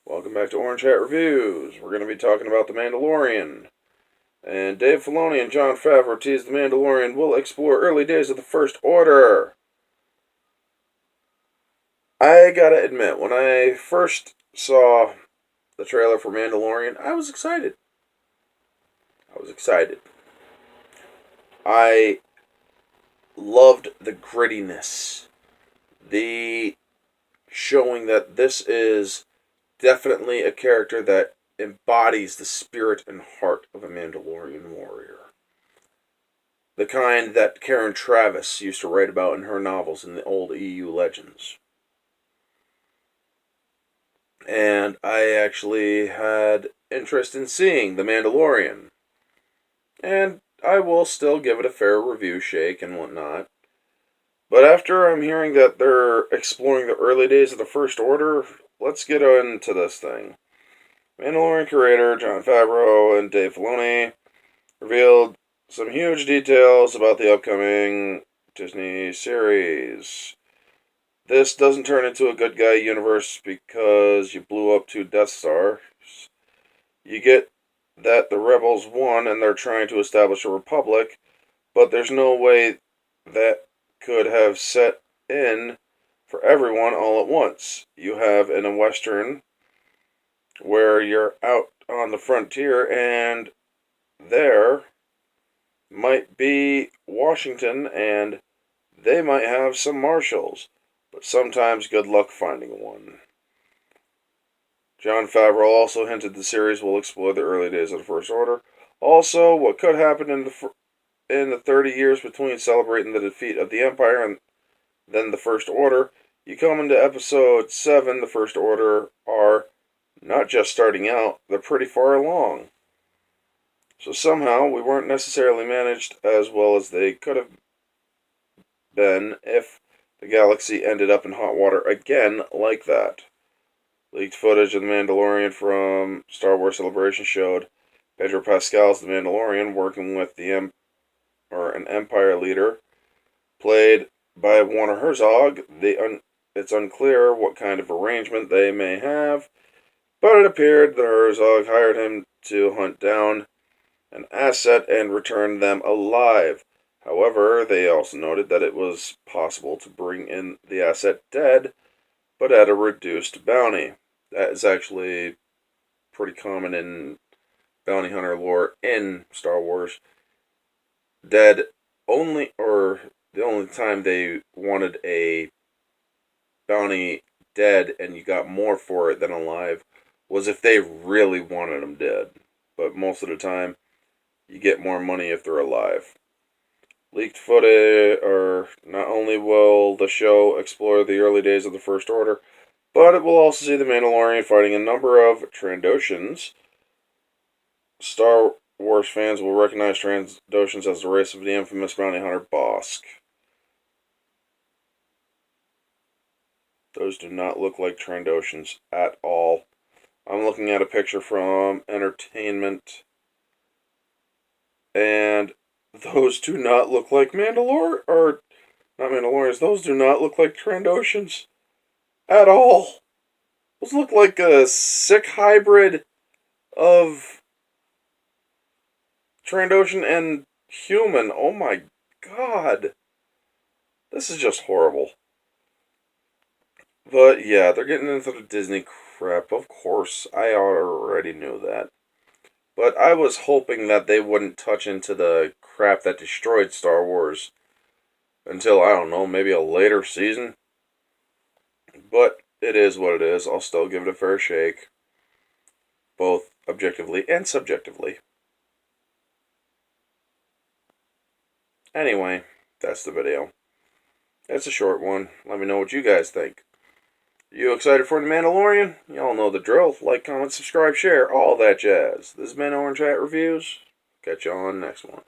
Welcome back to Orange Hat Reviews. We're going to be talking about The Mandalorian. And Dave Filoni and Jon Favreau teased The Mandalorian will explore early days of the First Order. I gotta admit, when I first saw the trailer for Mandalorian, I was excited. I loved the grittiness. The showing that this is definitely a character that embodies the spirit and heart of a Mandalorian warrior. The kind that Karen Travis used to write about in her novels in the old EU legends. And I actually had interest in seeing The Mandalorian. And I will still give it a fair review shake and whatnot. But after I'm hearing that they're exploring the early days of the First Order, let's get into this thing. Mandalorian creator Jon Favreau and Dave Filoni revealed some huge details about the upcoming Disney series. This doesn't turn into a good guy universe because you blew up 2 Death Stars. You get that the rebels won and they're trying to establish a republic, but there's no way that could have set in for everyone all at once. You have in a western where you're out on the frontier and there might be Washington and they might have some marshals, but sometimes good luck finding one. Jon Favreau also hinted the series will explore the early days of the First Order. Also, what could happen in the 30 years between celebrating the defeat of the Empire and then the First Order. You come into Episode 7, the First Order are not just starting out, they're pretty far along. So somehow we weren't necessarily managed as well as they could have been if the galaxy ended up in hot water again like that. Leaked footage of The Mandalorian from Star Wars Celebration showed Pedro Pascal's The Mandalorian working with an Empire leader, played by Werner Herzog. It's unclear what kind of arrangement they may have, but it appeared that Herzog hired him to hunt down an asset and return them alive. However, they also noted that it was possible to bring in the asset dead, but at a reduced bounty. That is actually pretty common in bounty hunter lore in Star Wars. Dead only, or the only time they wanted a bounty dead and you got more for it than alive was if they really wanted them dead. But most of the time, you get more money if they're alive. Leaked footage, or not only will the show explore the early days of the First Order, but it will also see the Mandalorian fighting a number of Trandoshans. Star Wars fans will recognize Trandoshans as the race of the infamous bounty hunter Bosk. Those do not look like Trandoshans at all. I'm looking at a picture from Entertainment, and those do not look like not Mandalorians, those do not look like Trandoshans at all. Those look like a sick hybrid of Trandoshan and human. Oh my god. This is just horrible. But yeah, they're getting into the Disney crap. Of course, I already knew that. But I was hoping that they wouldn't touch into the crap that destroyed Star Wars until, I don't know, maybe a later season. But it is what it is. I'll still give it a fair shake, both objectively and subjectively. Anyway, that's the video. It's a short one. Let me know what you guys think. You excited for The Mandalorian? Y'all know the drill. Like, comment, subscribe, share, all that jazz. This has been Orange Hat Reviews. Catch you on the next one.